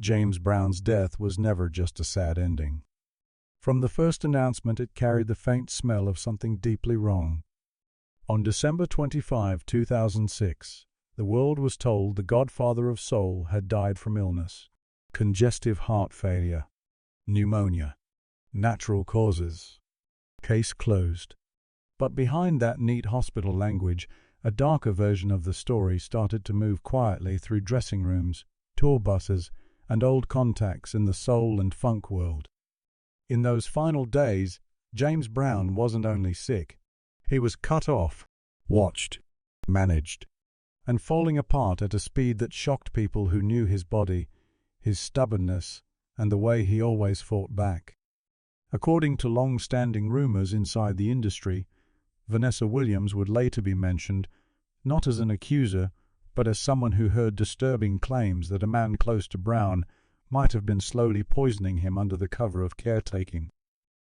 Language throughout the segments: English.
James Brown's death was never just a sad ending. From the first announcement, it carried the faint smell of something deeply wrong. On December 25, 2006, the world was told the Godfather of Soul had died from illness, congestive heart failure, pneumonia, natural causes. Case closed. But behind that neat hospital language, a darker version of the story started to move quietly through dressing rooms, tour buses, and old contacts in the soul and funk world. In those final days, James Brown wasn't only sick. He was cut off, watched, managed, and falling apart at a speed that shocked people who knew his body, his stubbornness, and the way he always fought back. According to long-standing rumors inside the industry, Vanessa Williams would later be mentioned, not as an accuser, but as someone who heard disturbing claims that a man close to Brown might have been slowly poisoning him under the cover of caretaking.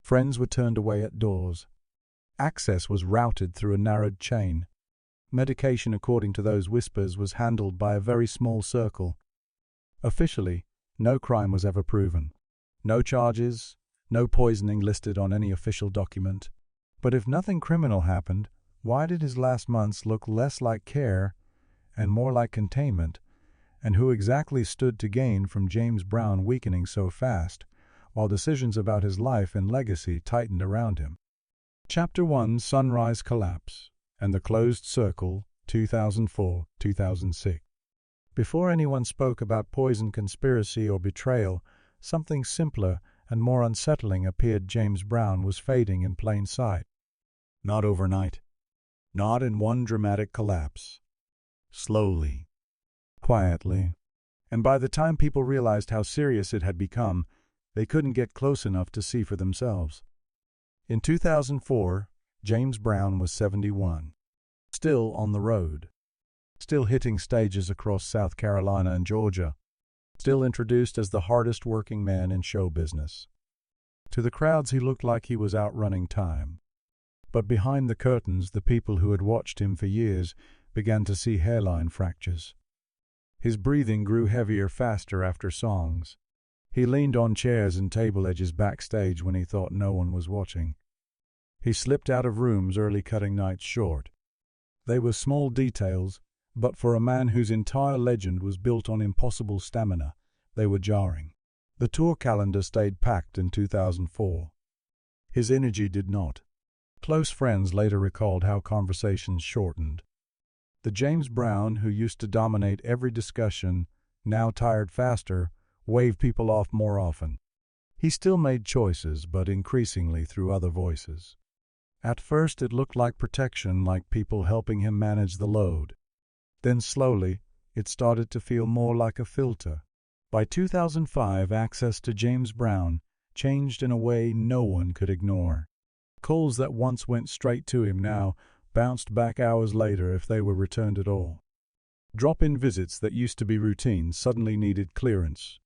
Friends were turned away at doors. Access was routed through a narrowed chain. Medication, according to those whispers, was handled by a very small circle. Officially, no crime was ever proven. No charges, no poisoning listed on any official document. But if nothing criminal happened, why did his last months look less like care and more like containment? And who exactly stood to gain from James Brown weakening so fast, while decisions about his life and legacy tightened around him? Chapter 1: Sunrise Collapse and the Closed Circle, 2004-2006. Before anyone spoke about poison, conspiracy, or betrayal, something simpler and more unsettling appeared. James Brown was fading in plain sight. Not overnight. Not in one dramatic collapse. Slowly. Quietly. And by the time people realized how serious it had become, they couldn't get close enough to see for themselves. In 2004, James Brown was 71. Still on the road. Still hitting stages across South Carolina and Georgia. Still introduced as the hardest working man in show business. To the crowds he looked like he was outrunning time. But behind the curtains, the people who had watched him for years began to see hairline fractures. His breathing grew heavier faster after songs. He leaned on chairs and table edges backstage when he thought no one was watching. He slipped out of rooms early, cutting nights short. They were small details, but for a man whose entire legend was built on impossible stamina, they were jarring. The tour calendar stayed packed in 2004. His energy did not. Close friends later recalled how conversations shortened. The James Brown who used to dominate every discussion, now tired faster, waved people off more often. He still made choices, but increasingly through other voices. At first it looked like protection, like people helping him manage the load. Then slowly, it started to feel more like a filter. By 2005, access to James Brown changed in a way no one could ignore. Calls that once went straight to him now bounced back hours later if they were returned at all. Drop-in visits that used to be routine suddenly needed clearance.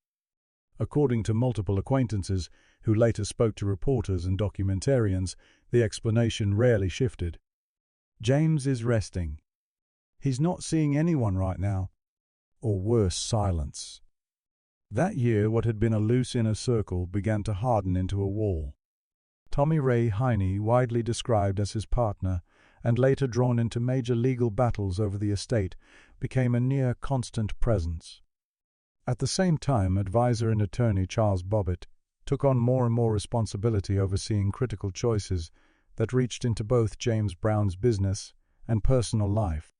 According to multiple acquaintances who later spoke to reporters and documentarians, the explanation rarely shifted. James is resting. He's not seeing anyone right now. Or worse, silence. That year, what had been a loose inner circle began to harden into a wall. Tommy Ray Heine, widely described as his partner, and later drawn into major legal battles over the estate, became a near constant presence. At the same time, advisor and attorney Charles Bobbitt took on more and more responsibility overseeing critical choices that reached into both James Brown's business and personal life.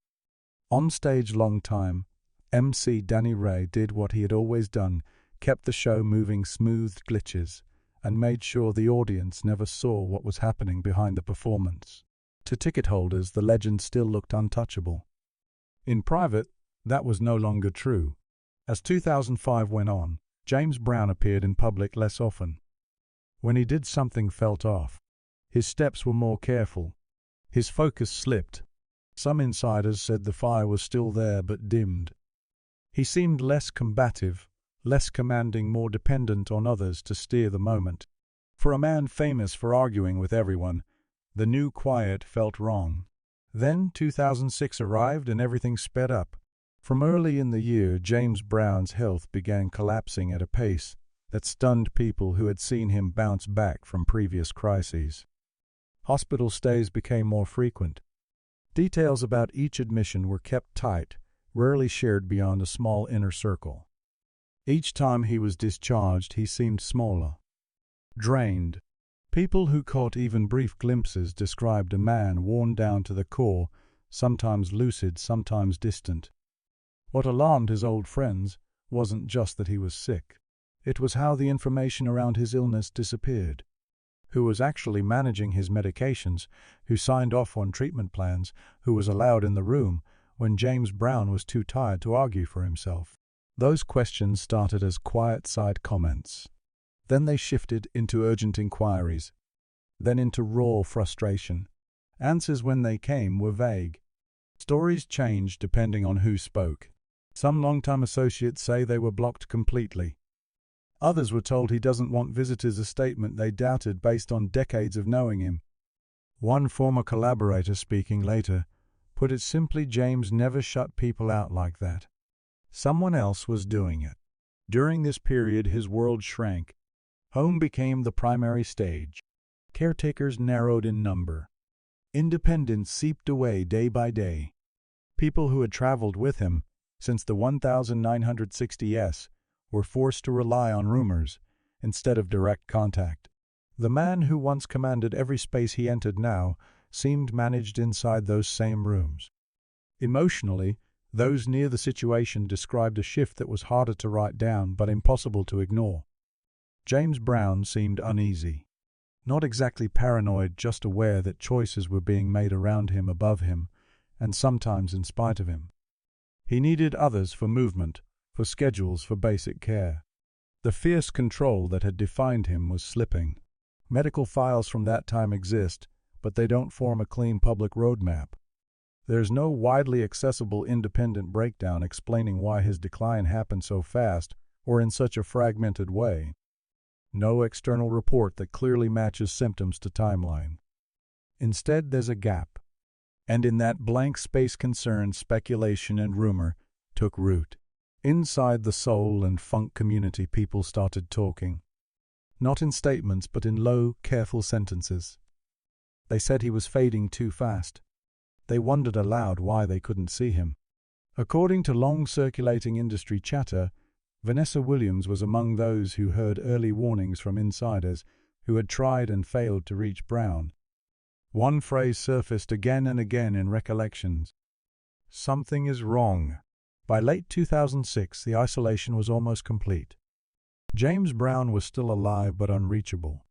On-stage long-time, MC Danny Ray did what he had always done, kept the show moving, smoothed glitches, and made sure the audience never saw what was happening behind the performance. To ticket holders, the legend still looked untouchable. In private, that was no longer true. As 2005 went on, James Brown appeared in public less often. When he did, something felt off. His steps were more careful. His focus slipped. Some insiders said the fire was still there but dimmed. He seemed less combative, less commanding, more dependent on others to steer the moment. For a man famous for arguing with everyone, the new quiet felt wrong. Then 2006 arrived and everything sped up. From early in the year, James Brown's health began collapsing at a pace that stunned people who had seen him bounce back from previous crises. Hospital stays became more frequent. Details about each admission were kept tight, rarely shared beyond a small inner circle. Each time he was discharged, he seemed smaller, drained. People who caught even brief glimpses described a man worn down to the core, sometimes lucid, sometimes distant. What alarmed his old friends wasn't just that he was sick. It was how the information around his illness disappeared. Who was actually managing his medications, who signed off on treatment plans, who was allowed in the room when James Brown was too tired to argue for himself. Those questions started as quiet side comments. Then they shifted into urgent inquiries, then into raw frustration. Answers, when they came, were vague. Stories changed depending on who spoke. Some longtime associates say they were blocked completely. Others were told he doesn't want visitors, a statement they doubted based on decades of knowing him. One former collaborator, speaking later, put it simply: James never shut people out like that. Someone else was doing it. During this period, his world shrank. Home became the primary stage. Caretakers narrowed in number. Independence seeped away day by day. People who had traveled with him since the 1960s were forced to rely on rumors instead of direct contact. The man who once commanded every space he entered now seemed managed inside those same rooms. Emotionally, those near the situation described a shift that was harder to write down but impossible to ignore. James Brown seemed uneasy. Not exactly paranoid, just aware that choices were being made around him, above him, and sometimes in spite of him. He needed others for movement, for schedules, for basic care. The fierce control that had defined him was slipping. Medical files from that time exist, but they don't form a clean public roadmap. There's no widely accessible independent breakdown explaining why his decline happened so fast or in such a fragmented way. No external report that clearly matches symptoms to timeline. Instead, there's a gap. And in that blank space, concern, speculation, and rumor took root. Inside the soul and funk community, people started talking. Not in statements, but in low, careful sentences. They said he was fading too fast. They wondered aloud why they couldn't see him. According to long-circulating industry chatter, Vanessa Williams was among those who heard early warnings from insiders who had tried and failed to reach Brown. One phrase surfaced again and again in recollections: "Something is wrong." By late 2006, the isolation was almost complete. James Brown was still alive but unreachable.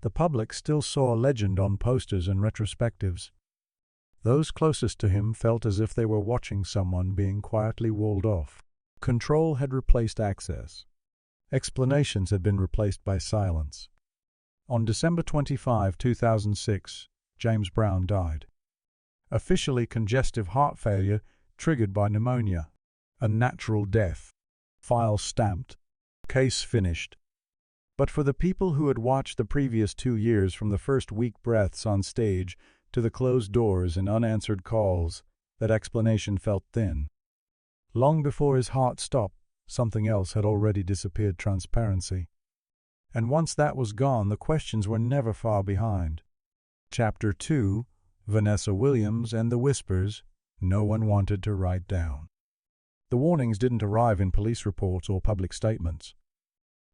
The public still saw a legend on posters and retrospectives. Those closest to him felt as if they were watching someone being quietly walled off. Control had replaced access. Explanations had been replaced by silence. On December 25, 2006, James Brown died. Officially congestive heart failure triggered by pneumonia. A natural death. File stamped. Case finished. But for the people who had watched the previous 2 years, from the first weak breaths on stage to the closed doors and unanswered calls, that explanation felt thin. Long before his heart stopped, something else had already disappeared: transparency. And once that was gone, the questions were never far behind. Chapter 2, Vanessa Williams and the Whispers no one wanted to write down. The warnings didn't arrive in police reports or public statements.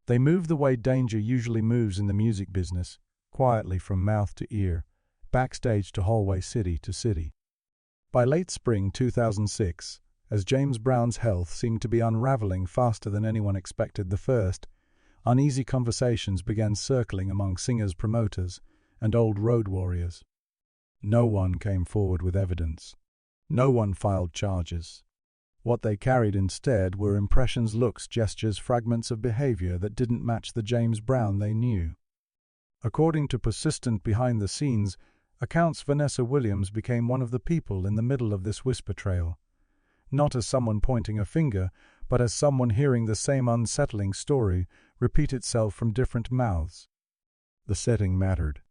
They moved the way danger usually moves in the music business, quietly from mouth to ear, backstage to hallway, city to city. By late spring 2006, as James Brown's health seemed to be unraveling faster than anyone expected, the first uneasy conversations began circling among singers, promoters, and old road warriors. No one came forward with evidence. No one filed charges. What they carried instead were impressions, looks, gestures, fragments of behavior that didn't match the James Brown they knew. According to persistent behind-the-scenes accounts, Vanessa Williams became one of the people in the middle of this whisper trail. Not as someone pointing a finger, but as someone hearing the same unsettling story repeat itself from different mouths. The setting mattered.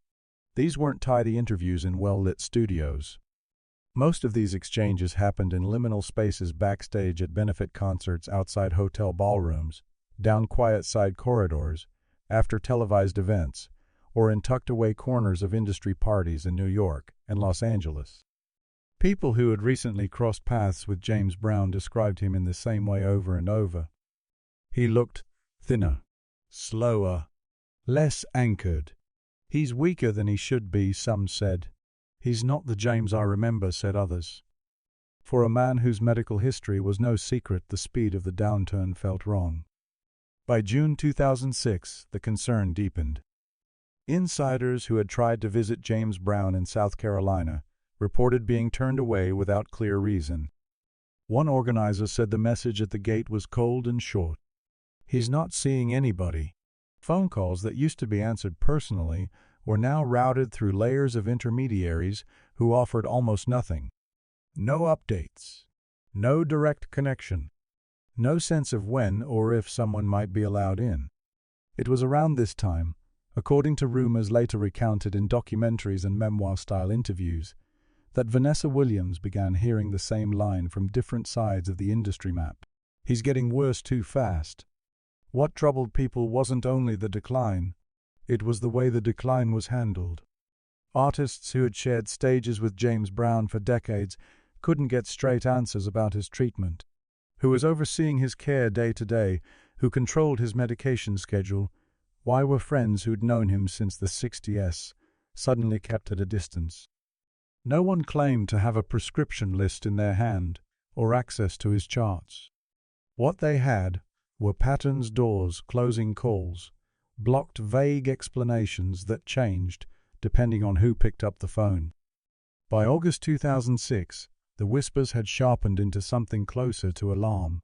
These weren't tidy interviews in well-lit studios. Most of these exchanges happened in liminal spaces backstage at benefit concerts, outside hotel ballrooms, down quiet side corridors, after televised events, or in tucked-away corners of industry parties in New York and Los Angeles. People who had recently crossed paths with James Brown described him in the same way over and over. He looked thinner, slower, less anchored. "He's weaker than he should be," some said. "He's not the James I remember," said others. For a man whose medical history was no secret, the speed of the downturn felt wrong. By June 2006, the concern deepened. Insiders who had tried to visit James Brown in South Carolina reported being turned away without clear reason. One organizer said the message at the gate was cold and short. "He's not seeing anybody." Phone calls that used to be answered personally were now routed through layers of intermediaries who offered almost nothing. No updates, no direct connection, no sense of when or if someone might be allowed in. It was around this time, according to rumors later recounted in documentaries and memoir-style interviews, that Vanessa Williams began hearing the same line from different sides of the industry map. "He's getting worse too fast." What troubled people wasn't only the decline, it was the way the decline was handled. Artists who had shared stages with James Brown for decades couldn't get straight answers about his treatment. Who was overseeing his care day to day? Who controlled his medication schedule? Why were friends who'd known him since the 60s suddenly kept at a distance? No one claimed to have a prescription list in their hand or access to his charts. What they had were patterns, doors, closing calls, blocked vague explanations that changed depending on who picked up the phone. By August 2006, the whispers had sharpened into something closer to alarm.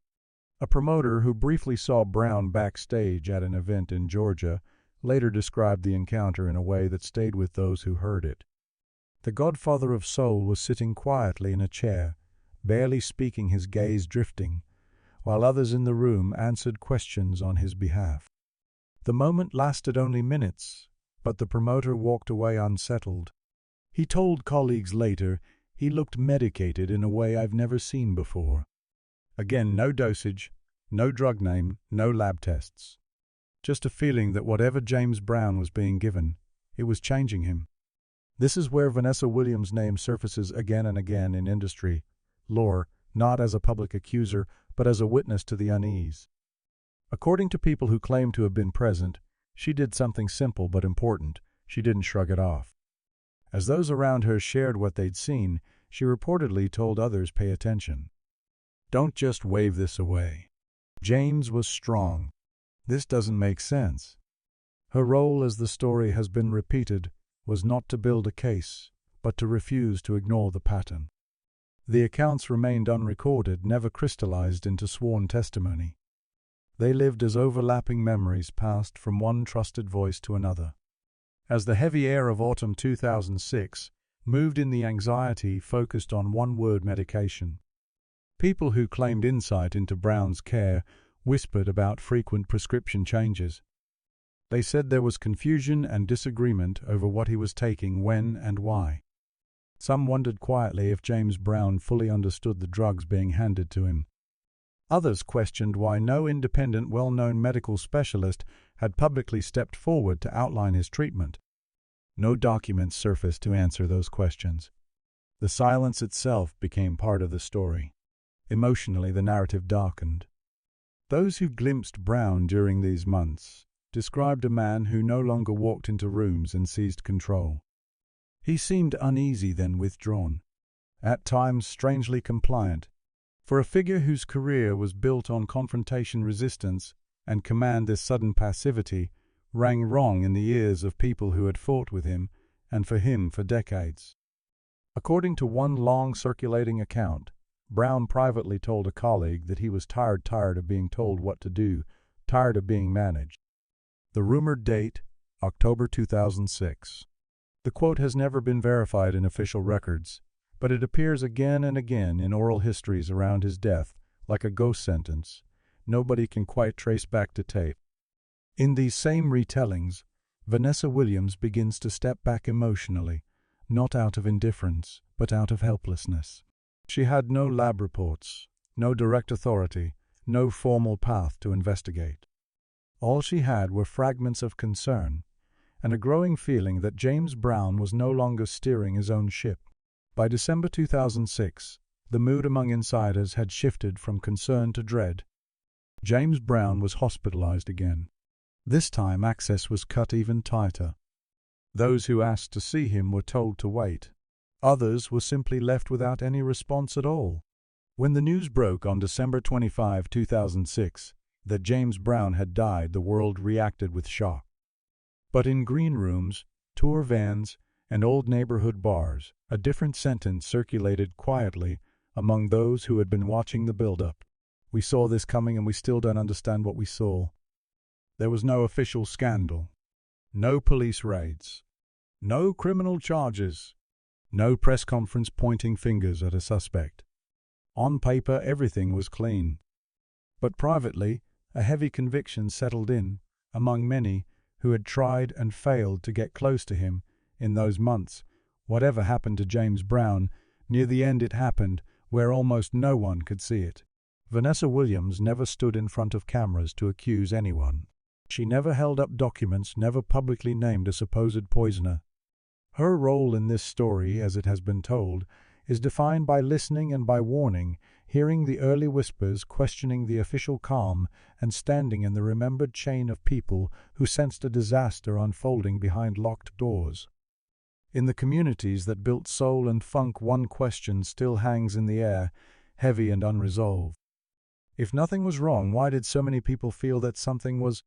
A promoter who briefly saw Brown backstage at an event in Georgia later described the encounter in a way that stayed with those who heard it. The Godfather of Soul was sitting quietly in a chair, barely speaking, his gaze drifting, while others in the room answered questions on his behalf. The moment lasted only minutes, but the promoter walked away unsettled. He told colleagues later, "He looked medicated in a way I've never seen before." Again, no dosage, no drug name, no lab tests. Just a feeling that whatever James Brown was being given, it was changing him. This is where Vanessa Williams' name surfaces again and again in industry lore, not as a public accuser, but as a witness to the unease. According to people who claim to have been present, she did something simple but important. She didn't shrug it off. As those around her shared what they'd seen, she reportedly told others, "Pay attention. Don't just wave this away." James was strong. This doesn't make sense. Her role, as the story has been repeated, was not to build a case, but to refuse to ignore the pattern. The accounts remained unrecorded, never crystallized into sworn testimony. They lived as overlapping memories passed from one trusted voice to another. As the heavy air of autumn 2006 moved in, the anxiety focused on one word: medication. People who claimed insight into Brown's care whispered about frequent prescription changes. They said there was confusion and disagreement over what he was taking, when, and why. Some wondered quietly if James Brown fully understood the drugs being handed to him. Others questioned why no independent, well-known medical specialist had publicly stepped forward to outline his treatment. No documents surfaced to answer those questions. The silence itself became part of the story. Emotionally, the narrative darkened. Those who glimpsed Brown during these months described a man who no longer walked into rooms and seized control. He seemed uneasy, then withdrawn, at times strangely compliant. For a figure whose career was built on confrontation resistance and command, this sudden passivity rang wrong in the ears of people who had fought with him and for him for decades. According to one long circulating account, Brown privately told a colleague that he was tired of being told what to do, tired of being managed. The rumored date, October 2006. The quote has never been verified in official records, but it appears again and again in oral histories around his death, like a ghost sentence. Nobody can quite trace back to tape. In these same retellings, Vanessa Williams begins to step back emotionally, not out of indifference, but out of helplessness. She had no lab reports, no direct authority, no formal path to investigate. All she had were fragments of concern, and a growing feeling that James Brown was no longer steering his own ship. By December 2006, the mood among insiders had shifted from concern to dread. James Brown was hospitalized again. This time access was cut even tighter. Those who asked to see him were told to wait. Others were simply left without any response at all. When the news broke on December 25, 2006, that James Brown had died, the world reacted with shock. But in green rooms, tour vans, and old neighborhood bars, a different sentence circulated quietly among those who had been watching the build-up. We saw this coming and we still don't understand what we saw. There was no official scandal, no police raids, no criminal charges, no press conference pointing fingers at a suspect. On paper, everything was clean. But privately, a heavy conviction settled in among many who had tried and failed to get close to him in those months. Whatever happened to James Brown, near the end it happened where almost no one could see it. Vanessa Williams never stood in front of cameras to accuse anyone. She never held up documents, never publicly named a supposed poisoner. Her role in this story, as it has been told, is defined by listening and by warning, hearing the early whispers, questioning the official calm, and standing in the remembered chain of people who sensed a disaster unfolding behind locked doors. In the communities that built soul and funk, one question still hangs in the air, heavy and unresolved. If nothing was wrong, why did so many people feel that something was?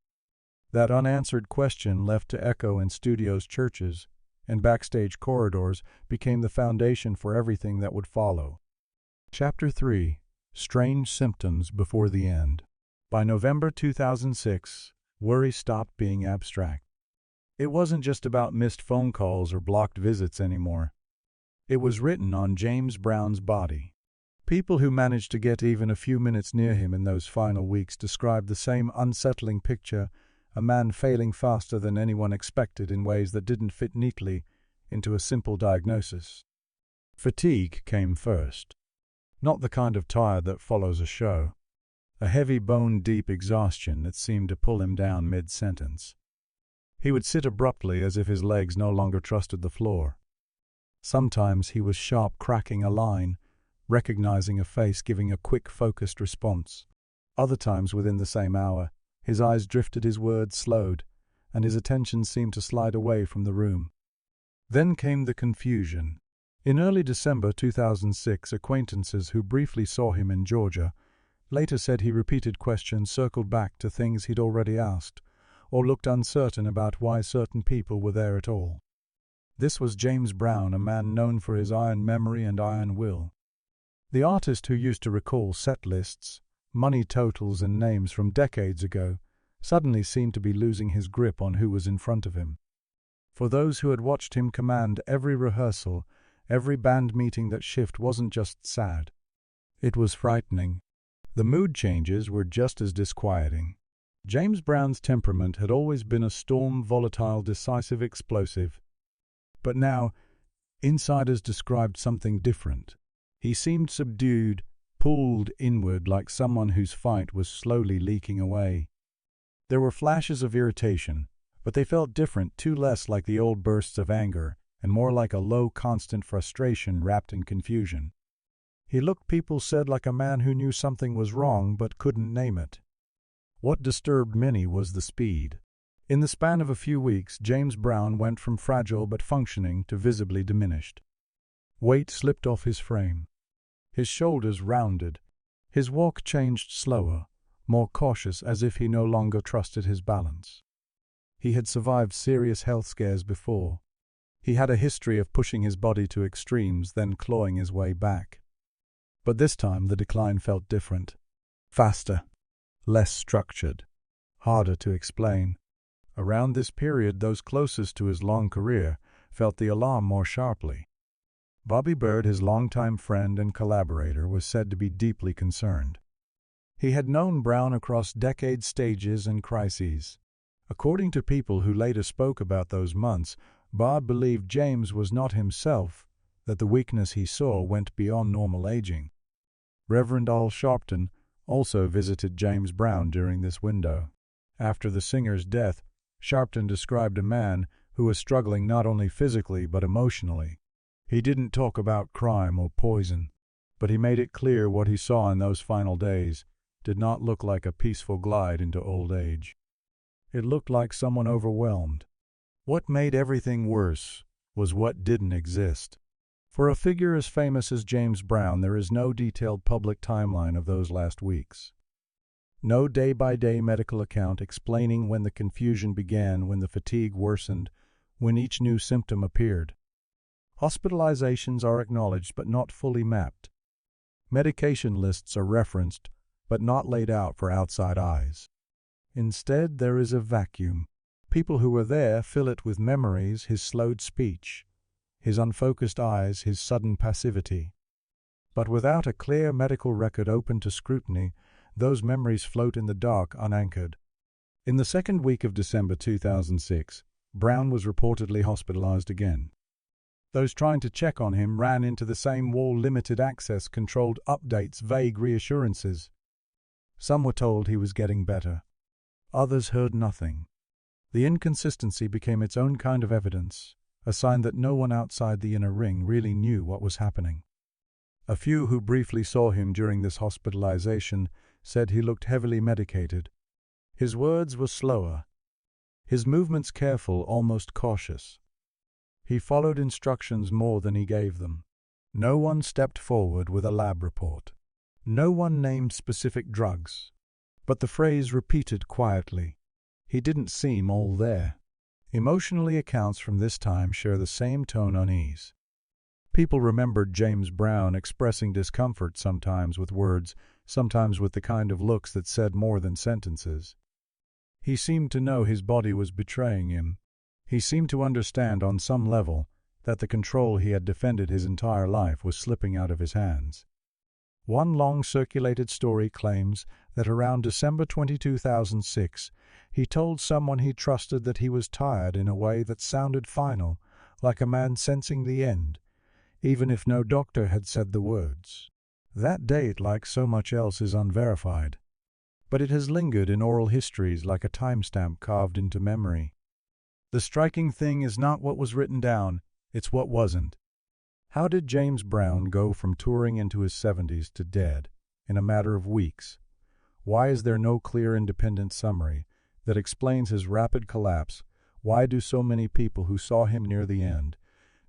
That unanswered question, left to echo in studios, churches, and backstage corridors, became the foundation for everything that would follow. Chapter 3: Strange Symptoms Before the End. By November 2006, worry stopped being abstract. It wasn't just about missed phone calls or blocked visits anymore. It was written on James Brown's body. People who managed to get even a few minutes near him in those final weeks described the same unsettling picture, a man failing faster than anyone expected in ways that didn't fit neatly into a simple diagnosis. Fatigue came first. Not the kind of tired that follows a show. A heavy bone-deep exhaustion that seemed to pull him down mid-sentence. He would sit abruptly as if his legs no longer trusted the floor. Sometimes he was sharp, cracking a line, recognizing a face, giving a quick, focused response. Other times within the same hour, his eyes drifted, his words slowed, and his attention seemed to slide away from the room. Then came the confusion. In early December 2006, acquaintances who briefly saw him in Georgia later said he repeated questions, circled back to things he'd already asked, or looked uncertain about why certain people were there at all. This was James Brown, a man known for his iron memory and iron will. The artist who used to recall set lists, money totals, and names from decades ago suddenly seemed to be losing his grip on who was in front of him. For those who had watched him command every rehearsal, every band meeting, that shift wasn't just sad. It was frightening. The mood changes were just as disquieting. James Brown's temperament had always been a storm, volatile, decisive, explosive. But now, insiders described something different. He seemed subdued, pulled inward, like someone whose fight was slowly leaking away. There were flashes of irritation, but they felt different, too less like the old bursts of anger, and more like a low, constant frustration wrapped in confusion. He looked, people said, like a man who knew something was wrong but couldn't name it. What disturbed many was the speed. In the span of a few weeks, James Brown went from fragile but functioning to visibly diminished. Weight slipped off his frame. His shoulders rounded. His walk changed slower, more cautious, as if he no longer trusted his balance. He had survived serious health scares before. He had a history of pushing his body to extremes, then clawing his way back. But this time the decline felt different. Faster, less structured, harder to explain. Around this period, those closest to his long career felt the alarm more sharply. Bobby Bird, his longtime friend and collaborator, was said to be deeply concerned. He had known Brown across decades, stages, and crises. According to people who later spoke about those months, Bard believed James was not himself, that the weakness he saw went beyond normal aging. Reverend Al Sharpton also visited James Brown during this window. After the singer's death, Sharpton described a man who was struggling not only physically but emotionally. He didn't talk about crime or poison, but he made it clear what he saw in those final days did not look like a peaceful glide into old age. It looked like someone overwhelmed. What made everything worse was what didn't exist. For a figure as famous as James Brown, there is no detailed public timeline of those last weeks. No day-by-day medical account explaining when the confusion began, when the fatigue worsened, when each new symptom appeared. Hospitalizations are acknowledged but not fully mapped. Medication lists are referenced but not laid out for outside eyes. Instead, there is a vacuum. People who were there fill it with memories, his slowed speech, his unfocused eyes, his sudden passivity. But without a clear medical record open to scrutiny, those memories float in the dark, unanchored. In the second week of December 2006, Brown was reportedly hospitalized again. Those trying to check on him ran into the same wall: limited access, controlled updates, vague reassurances. Some were told he was getting better. Others heard nothing. The inconsistency became its own kind of evidence, a sign that no one outside the inner ring really knew what was happening. A few who briefly saw him during this hospitalization said he looked heavily medicated. His words were slower, his movements careful, almost cautious. He followed instructions more than he gave them. No one stepped forward with a lab report. No one named specific drugs. But the phrase repeated quietly. He didn't seem all there. Emotionally, accounts from this time share the same tone: unease. People remembered James Brown expressing discomfort, sometimes with words, sometimes with the kind of looks that said more than sentences. He seemed to know his body was betraying him. He seemed to understand on some level that the control he had defended his entire life was slipping out of his hands. One long-circulated story claims that around December 22, 2006, he told someone he trusted that he was tired in a way that sounded final, like a man sensing the end, even if no doctor had said the words. That date, like so much else, is unverified, but it has lingered in oral histories like a timestamp carved into memory. The striking thing is not what was written down, it's what wasn't. How did James Brown go from touring into his 70s to dead in a matter of weeks? Why is there no clear independent summary that explains his rapid collapse? Why do so many people who saw him near the end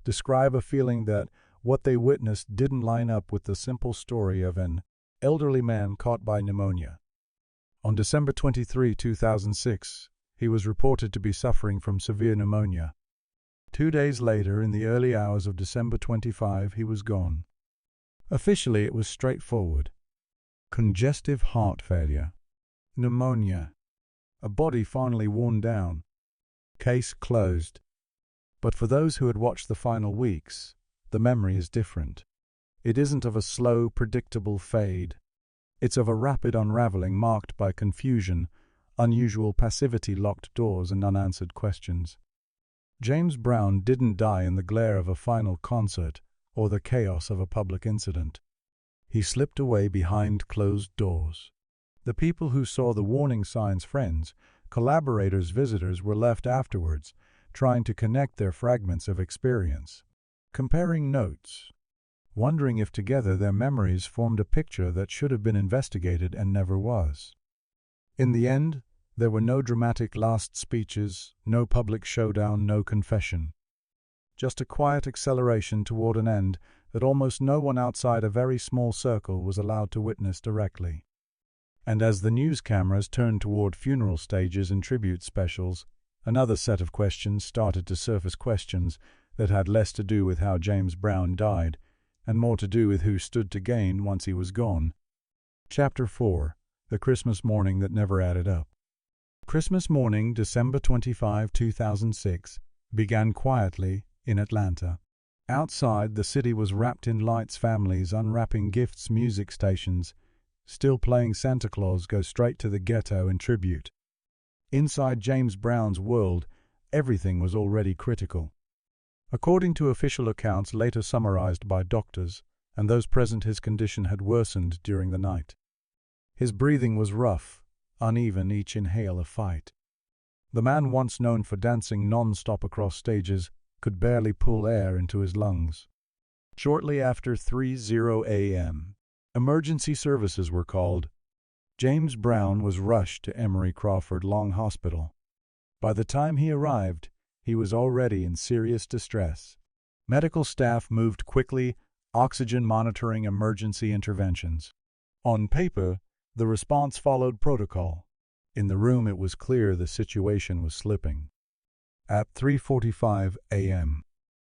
describe a feeling that what they witnessed didn't line up with the simple story of an elderly man caught by pneumonia? On December 23, 2006, he was reported to be suffering from severe pneumonia. 2 days later, in the early hours of December 25, he was gone. Officially, it was straightforward. Congestive heart failure. Pneumonia. A body finally worn down. Case closed. But for those who had watched the final weeks, the memory is different. It isn't of a slow, predictable fade. It's of a rapid unraveling marked by confusion, unusual passivity, locked doors, and unanswered questions. James Brown didn't die in the glare of a final concert or the chaos of a public incident. He slipped away behind closed doors. The people who saw the warning signs, friends, collaborators, visitors, were left afterwards, trying to connect their fragments of experience, comparing notes, wondering if together their memories formed a picture that should have been investigated and never was. In the end, there were no dramatic last speeches, no public showdown, no confession. Just a quiet acceleration toward an end that almost no one outside a very small circle was allowed to witness directly. And as the news cameras turned toward funeral stages and tribute specials, another set of questions started to surface, questions that had less to do with how James Brown died and more to do with who stood to gain once he was gone. Chapter 4: The Christmas Morning That Never Added Up. Christmas morning, December 25, 2006, began quietly in Atlanta. Outside, the city was wrapped in lights, families unwrapping gifts, music stations still playing Santa Claus Go Straight to the Ghetto in tribute. Inside James Brown's world, everything was already critical. According to official accounts later summarized by doctors and those present, his condition had worsened during the night. His breathing was rough, uneven, each inhale a fight. The man, once known for dancing non-stop across stages, could barely pull air into his lungs. Shortly after 3:00 a.m., emergency services were called. James Brown was rushed to Emory Crawford Long Hospital. By the time he arrived, he was already in serious distress. Medical staff moved quickly, oxygen monitoring emergency interventions. On paper, the response followed protocol. In the room, it was clear the situation was slipping. At 3:45 a.m.,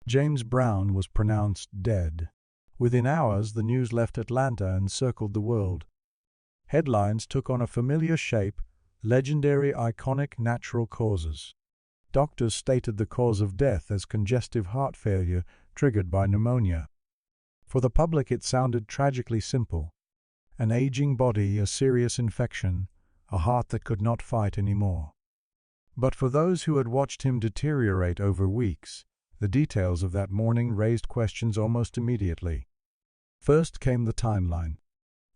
James Brown was pronounced dead. Within hours, the news left Atlanta and circled the world. Headlines took on a familiar shape: legendary, iconic, natural causes. Doctors stated the cause of death as congestive heart failure triggered by pneumonia. For the public, it sounded tragically simple: an aging body, a serious infection, a heart that could not fight anymore. But for those who had watched him deteriorate over weeks, the details of that morning raised questions almost immediately. First came the timeline.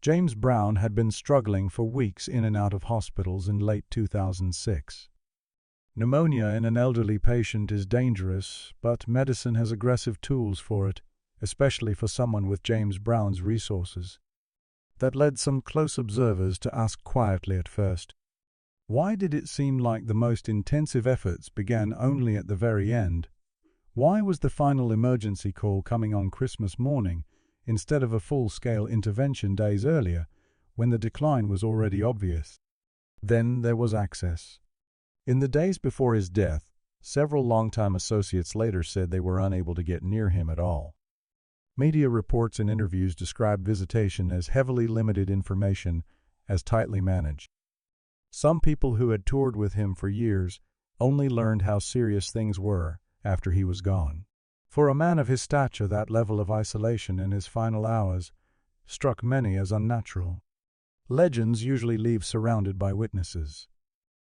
James Brown had been struggling for weeks in and out of hospitals in late 2006. Pneumonia in an elderly patient is dangerous, but medicine has aggressive tools for it, especially for someone with James Brown's resources. That led some close observers to ask quietly at first, why did it seem like the most intensive efforts began only at the very end? Why was the final emergency call coming on Christmas morning instead of a full-scale intervention days earlier, when the decline was already obvious? Then there was access. In the days before his death, several longtime associates later said they were unable to get near him at all. Media reports and interviews described visitation as heavily limited, information as tightly managed. Some people who had toured with him for years only learned how serious things were after he was gone. For a man of his stature, that level of isolation in his final hours struck many as unnatural. Legends usually leave surrounded by witnesses.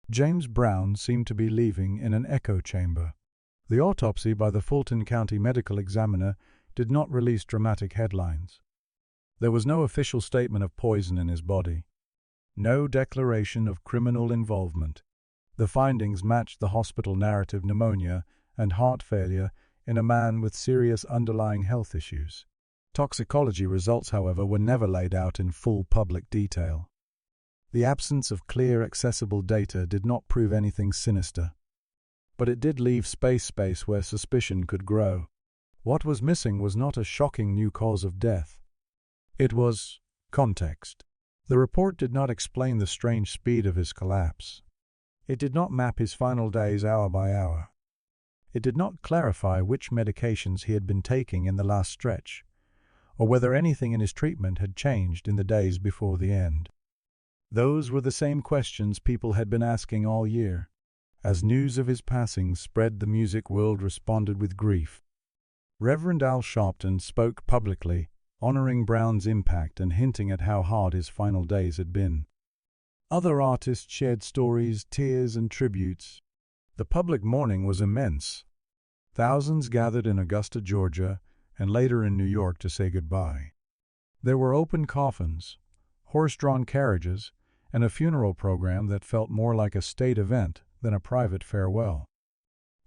James Brown seemed to be leaving in an echo chamber. The autopsy by the Fulton County medical examiner did not release dramatic headlines. There was no official statement of poison in his body. No declaration of criminal involvement. The findings matched the hospital narrative: pneumonia and heart failure in a man with serious underlying health issues. Toxicology results, however, were never laid out in full public detail. The absence of clear, accessible data did not prove anything sinister, but it did leave space where suspicion could grow. What was missing was not a shocking new cause of death. It was context. The report did not explain the strange speed of his collapse. It did not map his final days hour by hour. It did not clarify which medications he had been taking in the last stretch, or whether anything in his treatment had changed in the days before the end. Those were the same questions people had been asking all year. As news of his passing spread, the music world responded with grief. Reverend Al Sharpton spoke publicly, honoring Brown's impact and hinting at how hard his final days had been. Other artists shared stories, tears, and tributes. The public mourning was immense. Thousands gathered in Augusta, Georgia, and later in New York to say goodbye. There were open coffins, horse-drawn carriages, and a funeral program that felt more like a state event than a private farewell.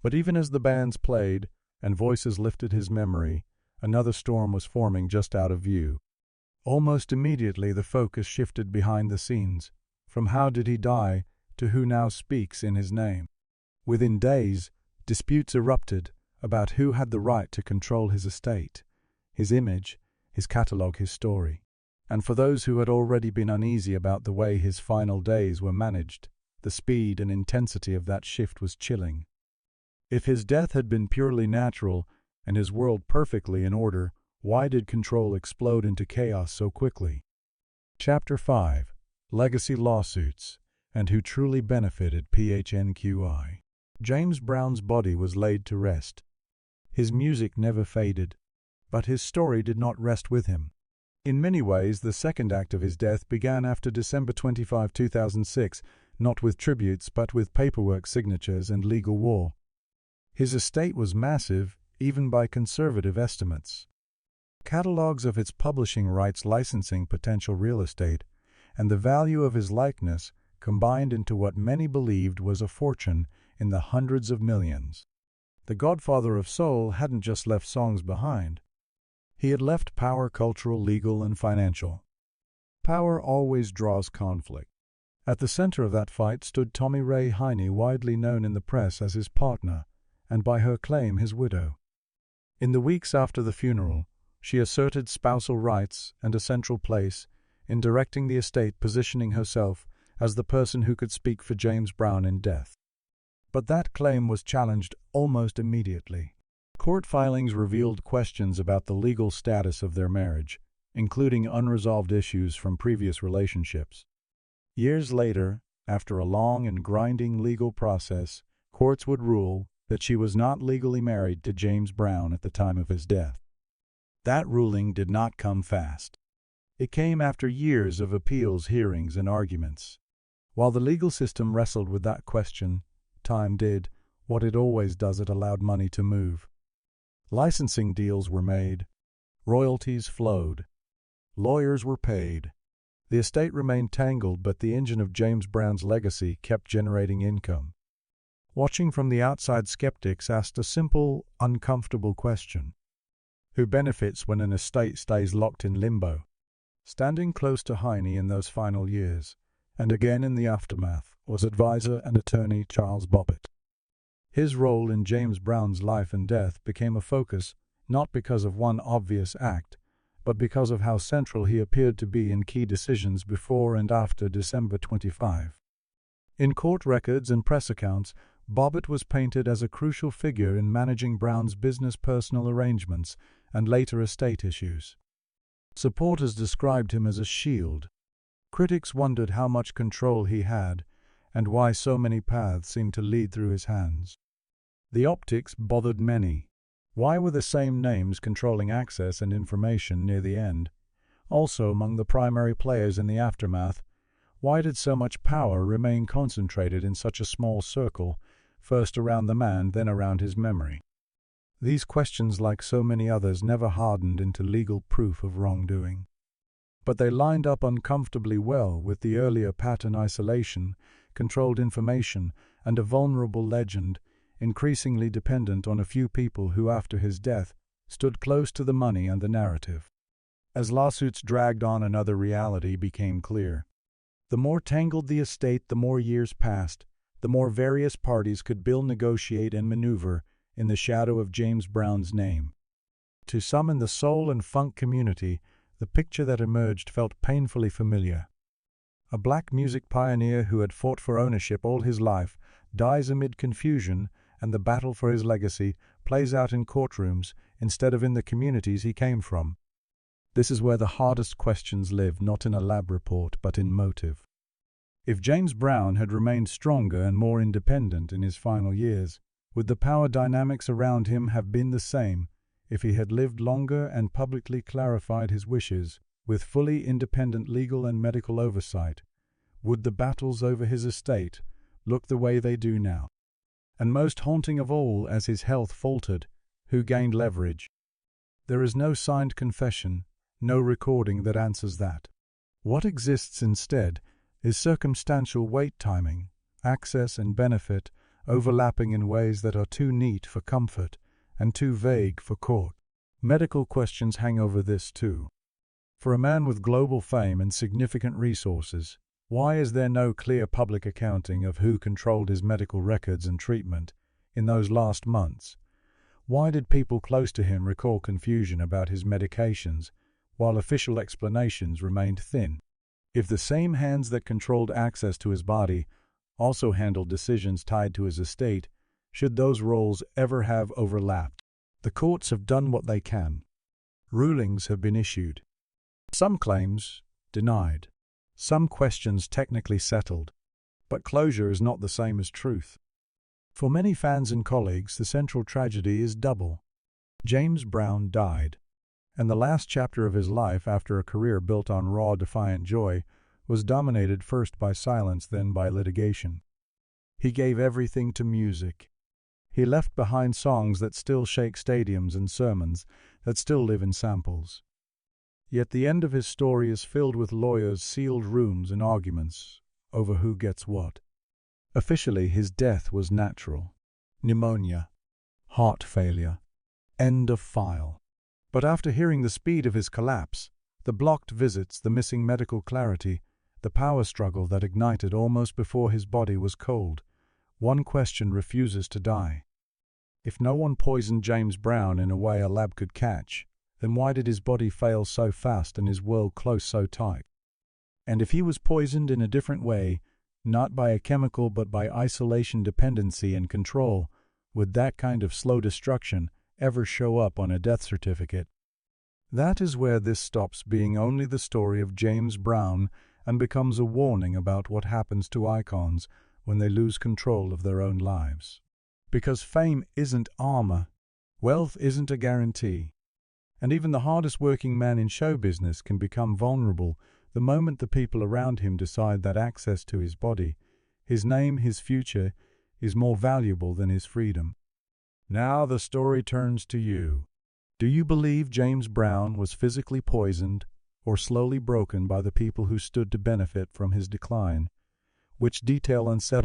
But even as the bands played and voices lifted his memory, another storm was forming just out of view. Almost immediately, the focus shifted behind the scenes, from how did he die to who now speaks in his name. Within days, disputes erupted about who had the right to control his estate, his image, his catalogue, his story. And for those who had already been uneasy about the way his final days were managed, the speed and intensity of that shift was chilling. If his death had been purely natural and his world perfectly in order, why did control explode into chaos so quickly? Chapter 5: Legacy Lawsuits and Who Truly Benefited PHNQI. James Brown's body was laid to rest. His music never faded, but his story did not rest with him. In many ways, the second act of his death began after December 25, 2006, not with tributes but with paperwork, signatures, and legal war. His estate was massive, even by conservative estimates. Catalogs of its publishing rights, licensing potential real estate, and the value of his likeness combined into what many believed was a fortune in the hundreds of millions. The Godfather of Soul hadn't just left songs behind. He had left power, cultural, legal, and financial. Power always draws conflict. At the center of that fight stood Tommy Ray Heine, widely known in the press as his partner, and by her claim his widow. In the weeks after the funeral, she asserted spousal rights and a central place in directing the estate, positioning herself as the person who could speak for James Brown in death. But that claim was challenged almost immediately. Court filings revealed questions about the legal status of their marriage, including unresolved issues from previous relationships. Years later, after a long and grinding legal process, courts would rule that she was not legally married to James Brown at the time of his death. That ruling did not come fast. It came after years of appeals, hearings, and arguments. While the legal system wrestled with that question, time did what it always does: it allowed money to move. Licensing deals were made. Royalties flowed. Lawyers were paid. The estate remained tangled, but the engine of James Brown's legacy kept generating income. Watching from the outside, skeptics asked a simple, uncomfortable question: who benefits when an estate stays locked in limbo? Standing close to Heine in those final years, and again in the aftermath, was advisor and attorney Charles Bobbitt. His role in James Brown's life and death became a focus not because of one obvious act, but because of how central he appeared to be in key decisions before and after December 25. In court records and press accounts, Bobbitt was painted as a crucial figure in managing Brown's business, personal arrangements, and later estate issues. Supporters described him as a shield. Critics wondered how much control he had and why so many paths seemed to lead through his hands. The optics bothered many. Why were the same names controlling access and information near the end? Also, among the primary players in the aftermath, why did so much power remain concentrated in such a small circle, first around the man, then around his memory? These questions, like so many others, never hardened into legal proof of wrongdoing. But they lined up uncomfortably well with the earlier pattern: isolation, controlled information, and a vulnerable legend, increasingly dependent on a few people who, after his death, stood close to the money and the narrative. As lawsuits dragged on, another reality became clear. The more tangled the estate, the more years passed, the more various parties could build, negotiate, and maneuver in the shadow of James Brown's name. To some in the soul and funk community, the picture that emerged felt painfully familiar. A black music pioneer who had fought for ownership all his life dies amid confusion, and the battle for his legacy plays out in courtrooms instead of in the communities he came from. This is where the hardest questions live, not in a lab report, but in motive. If James Brown had remained stronger and more independent in his final years, would the power dynamics around him have been the same if he had lived longer and publicly clarified his wishes with fully independent legal and medical oversight? Would the battles over his estate look the way they do now? And most haunting of all, as his health faltered, who gained leverage? There is no signed confession, no recording that answers that. What exists instead is circumstantial wait timing, access and benefit overlapping in ways that are too neat for comfort and too vague for court. Medical questions hang over this too. For a man with global fame and significant resources, why is there no clear public accounting of who controlled his medical records and treatment in those last months? Why did people close to him recall confusion about his medications, while official explanations remained thin? If the same hands that controlled access to his body also handled decisions tied to his estate, should those roles ever have overlapped? The courts have done what they can. Rulings have been issued. Some claims denied. Some questions technically settled. But closure is not the same as truth. For many fans and colleagues, the central tragedy is double. James Brown died, and the last chapter of his life, after a career built on raw, defiant joy, was dominated first by silence, then by litigation. He gave everything to music. He left behind songs that still shake stadiums and sermons that still live in samples. Yet the end of his story is filled with lawyers' sealed rooms and arguments over who gets what. Officially, his death was natural. Pneumonia. Heart failure. End of file. But after hearing the speed of his collapse, the blocked visits, the missing medical clarity, the power struggle that ignited almost before his body was cold, one question refuses to die. If no one poisoned James Brown in a way a lab could catch, then why did his body fail so fast and his world close so tight? And if he was poisoned in a different way, not by a chemical but by isolation, dependency, and control, would that kind of slow destruction ever show up on a death certificate? That is where this stops being only the story of James Brown and becomes a warning about what happens to icons when they lose control of their own lives. Because fame isn't armor, wealth isn't a guarantee, and even the hardest working man in show business can become vulnerable the moment the people around him decide that access to his body, his name, his future, is more valuable than his freedom. Now the story turns to you. Do you believe James Brown was physically poisoned or slowly broken by the people who stood to benefit from his decline? Which detail unsettles